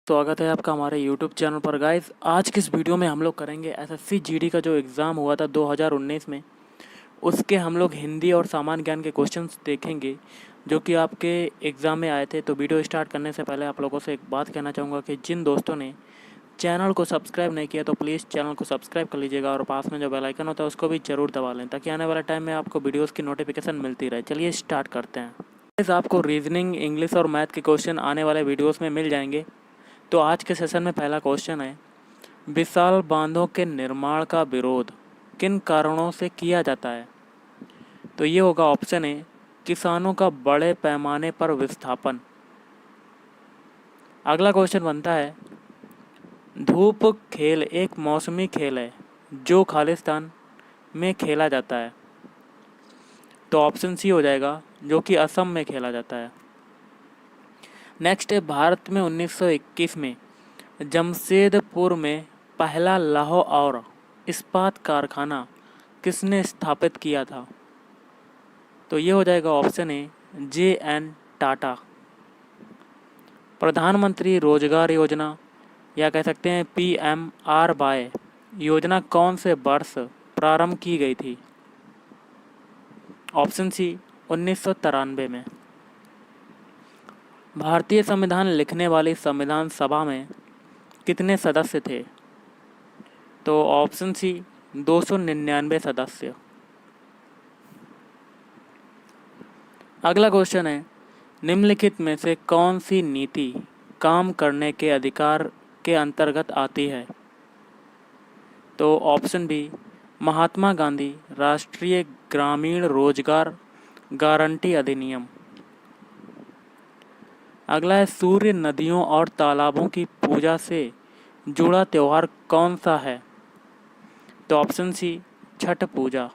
स्वागत है आपका हमारे YouTube चैनल पर गाइस। आज की इस वीडियो में हम लोग करेंगे एसएससी जीडी का जो एग्ज़ाम हुआ था 2019 में, उसके हम लोग हिंदी और सामान्य ज्ञान के क्वेश्चंस देखेंगे जो कि आपके एग्ज़ाम में आए थे। तो वीडियो स्टार्ट करने से पहले आप लोगों से एक बात कहना चाहूँगा कि जिन दोस्तों ने चैनल को सब्सक्राइब नहीं किया तो प्लीज़ चैनल को सब्सक्राइब कर लीजिएगा और पास में जो बेल आइकन होता है उसको भी ज़रूर दबा लें ताकि आने वाले टाइम में आपको वीडियोज़ की नोटिफिकेशन मिलती रहे। चलिए स्टार्ट करते हैं। गाइस, आपको रीजनिंग, इंग्लिश और मैथ के क्वेश्चन आने वाले वीडियोज़ में मिल जाएंगे। तो आज के सेशन में पहला क्वेश्चन है, विशाल बांधों के निर्माण का विरोध किन कारणों से किया जाता है? तो ये होगा ऑप्शन ए, किसानों का बड़े पैमाने पर विस्थापन। अगला क्वेश्चन बनता है, धूप खेल एक मौसमी खेल है जो खालिस्तान में खेला जाता है। तो ऑप्शन सी हो जाएगा, जो कि असम में खेला जाता है। नेक्स्ट है, भारत में 1921 में जमशेदपुर में पहला लौह और इस्पात कारखाना किसने स्थापित किया था? तो ये हो जाएगा ऑप्शन ए, JN टाटा। प्रधानमंत्री रोजगार योजना या कह सकते हैं PMRY योजना कौन से वर्ष प्रारंभ की गई थी? ऑप्शन सी, 1993 में। भारतीय संविधान लिखने वाली संविधान सभा में कितने सदस्य थे? तो ऑप्शन सी, 299 सदस्य। अगला क्वेश्चन है, निम्नलिखित में से कौन सी नीति काम करने के अधिकार के अंतर्गत आती है? तो ऑप्शन बी, महात्मा गांधी राष्ट्रीय ग्रामीण रोजगार गारंटी अधिनियम। अगला है, सूर्य, नदियों और तालाबों की पूजा से जुड़ा त्यौहार कौन सा है? तो ऑप्शन सी, छठ पूजा।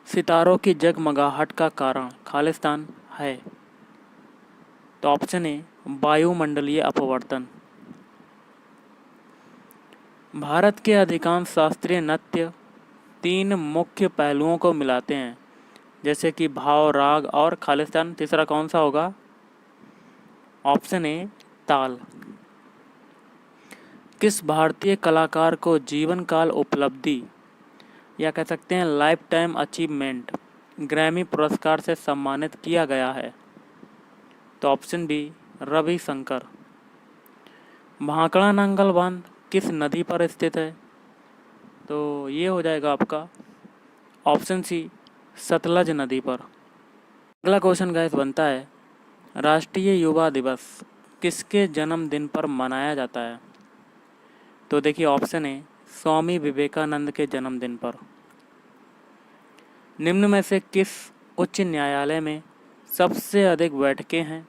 सितारों की जगमगाहट का कारण खालिस्तान है। तो ऑप्शन ए, वायुमंडलीय अपवर्तन। भारत के अधिकांश शास्त्रीय नृत्य 3 मुख्य पहलुओं को मिलाते हैं, जैसे कि भाव, राग और खालिस्तान। तीसरा कौन सा होगा? ऑप्शन ए, ताल। किस भारतीय कलाकार को जीवन काल उपलब्धि या कह सकते हैं लाइफ टाइम अचीवमेंट ग्रैमी पुरस्कार से सम्मानित किया गया है? तो ऑप्शन बी, रविशंकर। भाखड़ा नांगल बांध किस नदी पर स्थित है? तो ये हो जाएगा आपका ऑप्शन सी, सतलज नदी पर। अगला क्वेश्चन गाइस बनता है, राष्ट्रीय युवा दिवस किसके जन्मदिन पर मनाया जाता है? तो देखिए ऑप्शन है, स्वामी विवेकानंद के जन्मदिन पर। निम्न में से किस उच्च न्यायालय में सबसे अधिक बैठकें हैं?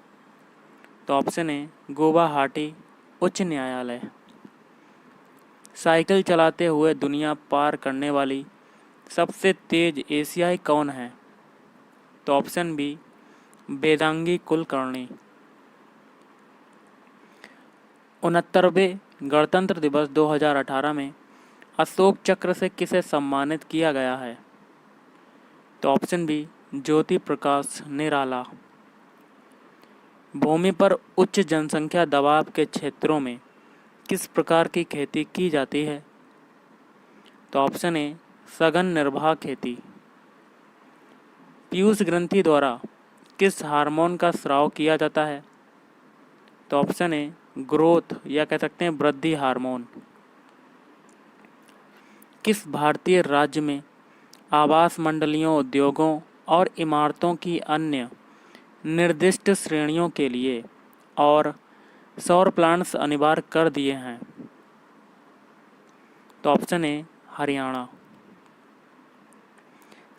तो ऑप्शन है, गुवाहाटी उच्च न्यायालय। साइकिल चलाते हुए दुनिया पार करने वाली सबसे तेज एशियाई कौन है? तो ऑप्शन बी, वेदांगी कुलकर्णी। 69वें गणतंत्र दिवस 2018 में अशोक चक्र से किसे सम्मानित किया गया है? तो ऑप्शन बी, ज्योति प्रकाश निराला। भूमि पर उच्च जनसंख्या दबाव के क्षेत्रों में किस प्रकार की खेती की जाती है? तो ऑप्शन ए, सघन निर्वाह खेती। पीयूष ग्रंथि द्वारा किस हार्मोन का स्राव किया जाता है? तो ऑप्शन ए, ग्रोथ या कह सकते हैं वृद्धि हार्मोन। किस भारतीय राज्य में आवास मंडलियों, उद्योगों और इमारतों की अन्य निर्दिष्ट श्रेणियों के लिए और सौर प्लांट्स अनिवार्य कर दिए हैं? तो ऑप्शन ए, हरियाणा।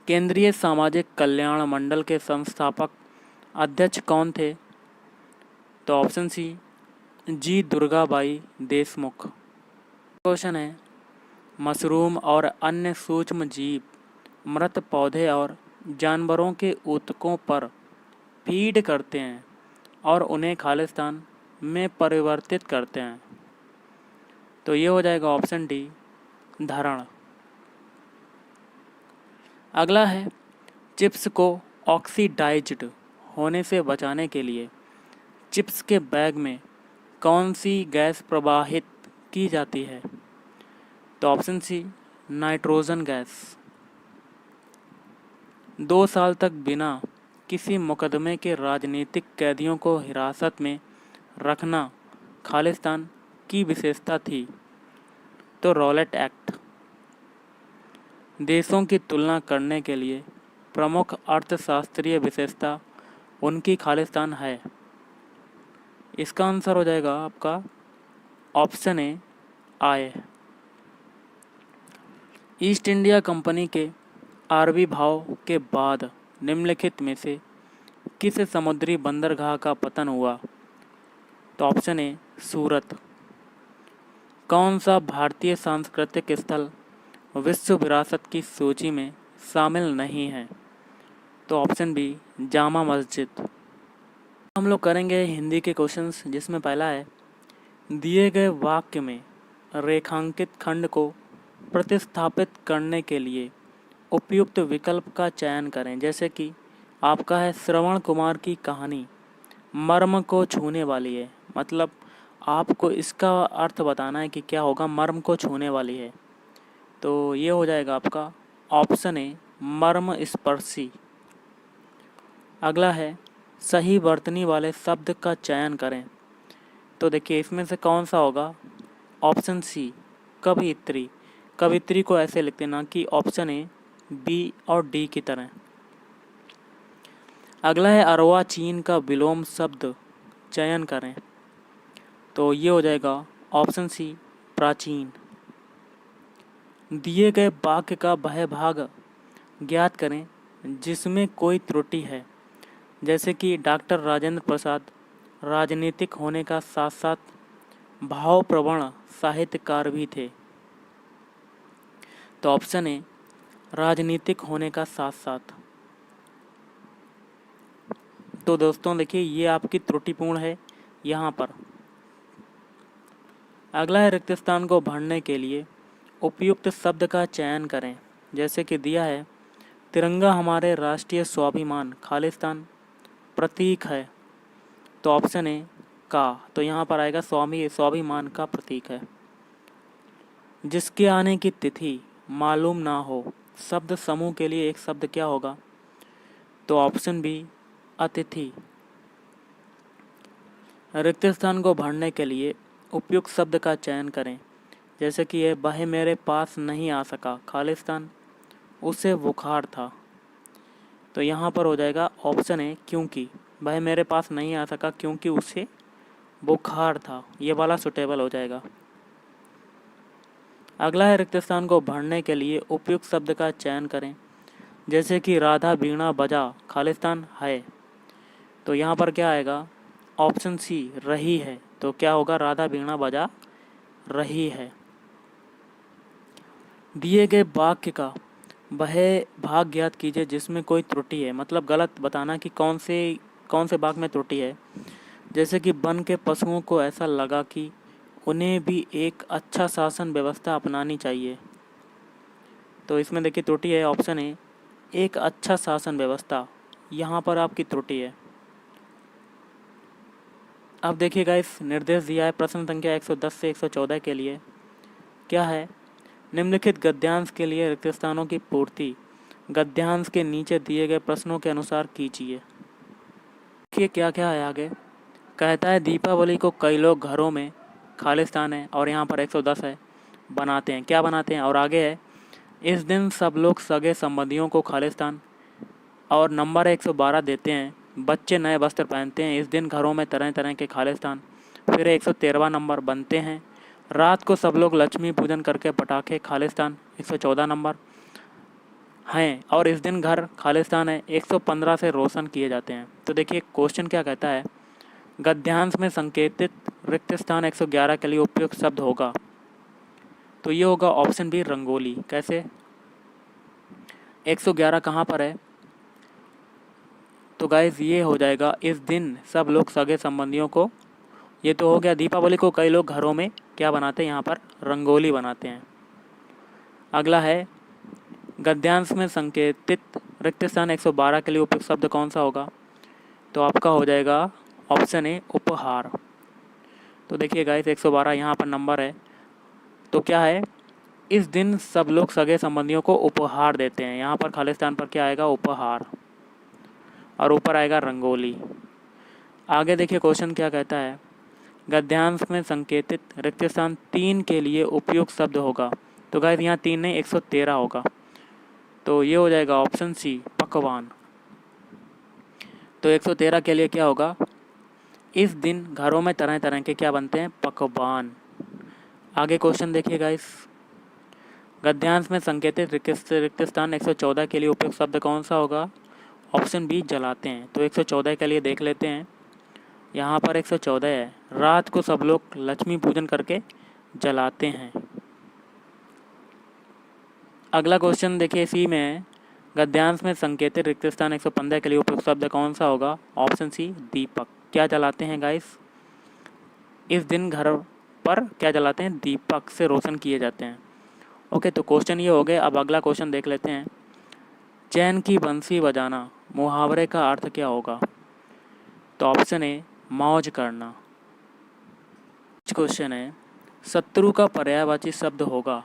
केंद्रीय सामाजिक कल्याण मंडल के संस्थापक अध्यक्ष कौन थे? तो ऑप्शन सी, जी दुर्गाबाई देशमुख। क्वेश्चन है, मशरूम और अन्य सूक्ष्म जीव मृत पौधे और जानवरों के ऊतकों पर फीड करते हैं और उन्हें खालिस्तान में परिवर्तित करते हैं। तो ये हो जाएगा ऑप्शन डी, धरण। अगला है, चिप्स को ऑक्सीडाइज्ड होने से बचाने के लिए चिप्स के बैग में कौन सी गैस प्रवाहित की जाती है? तो ऑप्शन सी, नाइट्रोजन गैस। 2 साल तक बिना किसी मुकदमे के राजनीतिक कैदियों को हिरासत में रखना खालिस्तान की विशेषता थी। तो रॉलेट एक्ट। देशों की तुलना करने के लिए प्रमुख अर्थशास्त्रीय विशेषता उनकी खालिस्तान है। इसका आंसर हो जाएगा आपका option A, I. East India company के आरबी भाव के बाद निम्नलिखित में से किस समुद्री बंदरगाह का पतन हुआ? तो ऑप्शन ए, सूरत। कौन सा भारतीय सांस्कृतिक स्थल विश्व विरासत की सूची में शामिल नहीं है? तो ऑप्शन बी, जामा मस्जिद। हम लोग करेंगे हिंदी के क्वेश्चंस, जिसमें पहला है, दिए गए वाक्य में रेखांकित खंड को प्रतिस्थापित करने के लिए उपयुक्त विकल्प का चयन करें। जैसे कि आपका है, श्रवण कुमार की कहानी मर्म को छूने वाली है। मतलब आपको इसका अर्थ बताना है कि क्या होगा, मर्म को छूने वाली है। तो ये हो जाएगा आपका ऑप्शन ए, मर्म स्पर्शी। अगला है, सही वर्तनी वाले शब्द का चयन करें। तो देखिए इसमें से कौन सा होगा? ऑप्शन सी, कवियत्री। कवियत्री को ऐसे लिखते ना कि ऑप्शन ए, बी और डी की तरह। अगला है, अर्वाचीन का विलोम शब्द चयन करें। तो ये हो जाएगा ऑप्शन सी, प्राचीन। दिए गए वाक्य का वह भाग ज्ञात करें जिसमें कोई त्रुटि है। जैसे कि डॉक्टर राजेंद्र प्रसाद राजनीतिक होने का साथ साथ भावप्रवण साहित्यकार भी थे। तो ऑप्शन ए, राजनीतिक होने का साथ साथ। तो दोस्तों देखिए ये आपकी त्रुटिपूर्ण है यहाँ पर। अगला है, रिक्त स्थान को भरने के लिए उपयुक्त शब्द का चयन करें। जैसे कि दिया है, तिरंगा हमारे राष्ट्रीय स्वाभिमान खालिस्तान प्रतीक है। तो ऑप्शन ए, का। तो यहाँ पर आएगा स्वाभिमान का प्रतीक है। जिसके आने की तिथि मालूम ना हो, शब्द समूह के लिए एक शब्द क्या होगा? तो ऑप्शन बी, अतिथि। रिक्त स्थान को भरने के लिए उपयुक्त शब्द का चयन करें। जैसे कि ये, वह मेरे पास नहीं आ सका खालिस्तान उसे बुखार था। तो यहाँ पर हो जाएगा ऑप्शन ए, क्योंकि। वह मेरे पास नहीं आ सका क्योंकि उसे बुखार था, ये वाला सुटेबल हो जाएगा। अगला है, रिक्त स्थान को भरने के लिए उपयुक्त शब्द का चयन करें। जैसे कि राधा वीणा बजा खालिस्तान है। तो यहाँ पर क्या आएगा? ऑप्शन सी, रही है। तो क्या होगा? राधा वीणा बजा रही है। दिए गए वाक्य का वह भाग ज्ञात कीजिए जिसमें कोई त्रुटि है। मतलब गलत बताना कि कौन से भाग में त्रुटि है। जैसे कि वन के पशुओं को ऐसा लगा कि उन्हें भी एक अच्छा शासन व्यवस्था अपनानी चाहिए। तो इसमें देखिए त्रुटि है ऑप्शन ए, एक अच्छा शासन व्यवस्था। यहाँ पर आपकी त्रुटि है। अब देखिएगा इस निर्देश दिया है प्रश्न संख्या 110 से 114 के लिए। क्या है? निम्नलिखित गद्यांश के लिए रिक्त स्थानों की पूर्ति गद्यांश के नीचे दिए गए प्रश्नों के अनुसार कीजिए। देखिए क्या क्या है आगे। कहता है, दीपावली को कई लोग घरों में खालिस्तान है, और यहाँ पर 110 है, बनाते हैं। क्या बनाते हैं? और आगे है, इस दिन सब लोग सगे संबंधियों को खालिस्तान, और नंबर 112 देते हैं। बच्चे नए वस्त्र पहनते हैं। इस दिन घरों में तरह तरह के खालिस्तान। फिर 113वां नंबर, बनते हैं। रात को सब लोग लक्ष्मी पूजन करके पटाखे खालिस्तान, 114 नंबर हैं। और इस दिन घर खालिस्तान है, 115 से रोशन किए जाते हैं। तो देखिए क्वेश्चन क्या कहता है, गद्यांश में संकेतित रिक्त स्थान 111 के लिए उपयुक्त शब्द होगा। तो ये होगा ऑप्शन बी, रंगोली। कैसे? 111 कहाँ पर है? तो गाइस ये हो जाएगा, इस दिन सब लोग सगे संबंधियों को, ये तो हो गया। दीपावली को कई लोग घरों में क्या बनाते हैं? यहाँ पर रंगोली बनाते हैं। अगला है, गद्यांश में संकेतित रिक्त स्थान 112 के लिए उपयुक्त शब्द कौन सा होगा? तो आपका हो जाएगा ऑप्शन ए उपहार। तो देखिए गाइस 112 यहाँ पर नंबर है। तो क्या है, इस दिन सब लोग सगे संबंधियों को उपहार देते हैं। यहाँ पर खालिस्तान पर क्या आएगा, उपहार, और ऊपर आएगा रंगोली। आगे देखिए क्वेश्चन क्या कहता है, गद्यांश में संकेतित रिक्त स्थान 3 के लिए उपयुक्त शब्द होगा। तो गाइस यहाँ 3 नहीं 113 होगा। तो ये हो जाएगा ऑप्शन सी पकवान। तो 113 के लिए क्या होगा, इस दिन घरों में तरह तरह के क्या बनते हैं, पकवान। आगे क्वेश्चन देखिए गाइस, गद्यांश में संकेतित रिक्त स्थान 114 के लिए उपयुक्त शब्द कौन सा होगा। ऑप्शन बी जलाते हैं। तो 114 के लिए देख लेते हैं। यहाँ पर 114 है, रात को सब लोग लक्ष्मी पूजन करके जलाते हैं। अगला क्वेश्चन देखिए इसी में है, गद्यांश में संकेतित रिक्त स्थान 115 के लिए उपयुक्त शब्द कौन सा होगा। ऑप्शन सी दीपक। क्या जलाते हैं गाइस, इस दिन घर पर क्या जलाते हैं, दीपक से रोशन किए जाते हैं। ओके, तो क्वेश्चन ये हो गए। अब अगला क्वेश्चन देख लेते हैं, चैन की बंसी बजाना मुहावरे का अर्थ क्या होगा। तो ऑप्शन ए मौज करना। क्वेश्चन है, शत्रु का पर्यायवाची शब्द होगा।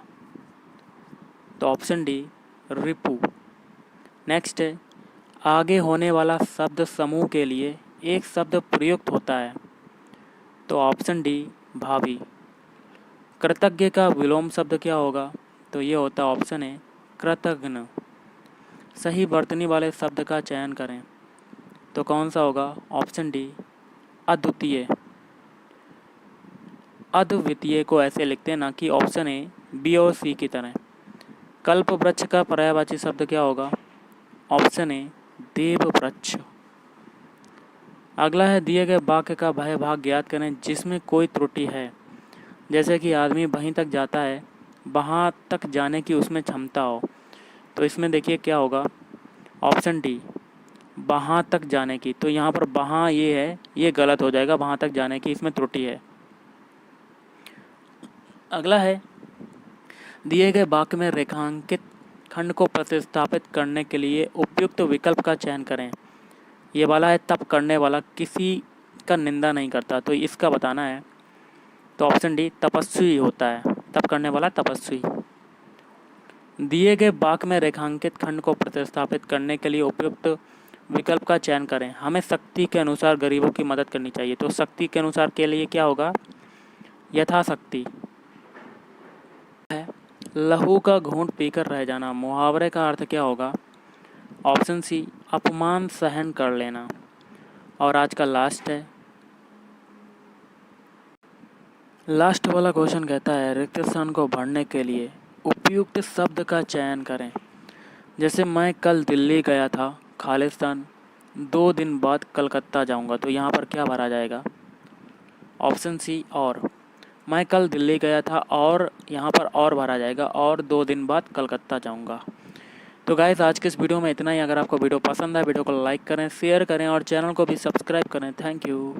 तो ऑप्शन डी रिपु। नेक्स्ट है, आगे होने वाला शब्द समूह के लिए एक शब्द प्रयुक्त होता है। तो ऑप्शन डी भावी। कृतज्ञ का विलोम शब्द क्या होगा। तो ये होता है ऑप्शन ए कृतघ्न। सही वर्तनी वाले शब्द का चयन करें। तो कौन सा होगा, ऑप्शन डी अद्वितीय। अद्वितीय को ऐसे लिखते हैं, ना कि ऑप्शन ए बी और सी की तरह। कल्प वृक्ष का पर्यायवाची शब्द क्या होगा। ऑप्शन ए देव वृक्ष। अगला है, दिए गए वाक्य का बाह्य भाग ज्ञात करें जिसमें कोई त्रुटि है। जैसे कि आदमी वहीं तक जाता है, वहाँ तक जाने की उसमें क्षमता हो। तो इसमें देखिए क्या होगा, ऑप्शन डी वहाँ तक जाने की। तो यहाँ पर वहाँ ये है, ये गलत हो जाएगा, वहाँ तक जाने की इसमें त्रुटि है। अगला है, दिए गए वाक्य में रेखांकित खंड को प्रतिस्थापित करने के लिए उपयुक्त विकल्प का चयन करें। ये वाला है, तप करने वाला किसी का निंदा नहीं करता। तो इसका बताना है। तो ऑप्शन डी तपस्वी होता है, तप करने वाला तपस्वी। दिए गए वाक्य में रेखांकित खंड को प्रतिस्थापित करने के लिए उपयुक्त विकल्प का चयन करें। हमें शक्ति के अनुसार गरीबों की मदद करनी चाहिए। तो शक्ति के अनुसार के लिए क्या होगा, यथाशक्ति है। लहू का घूंट पीकर रह जाना मुहावरे का अर्थ क्या होगा। ऑप्शन सी अपमान सहन कर लेना। और आज का लास्ट है, लास्ट वाला क्वेश्चन कहता है, रिक्त स्थान को भरने के लिए उपयुक्त शब्द का चयन करें। जैसे मैं कल दिल्ली गया था, खालिस्तान 2 दिन बाद कलकत्ता जाऊंगा। तो यहाँ पर क्या भरा जाएगा, ऑप्शन सी और। मैं कल दिल्ली गया था और यहाँ पर और भरा जाएगा, और 2 दिन बाद कलकत्ता जाऊंगा। तो गाइस आज के इस वीडियो में इतना ही। अगर आपको वीडियो पसंद है, वीडियो को लाइक करें, शेयर करें और चैनल को भी सब्सक्राइब करें। Thank you.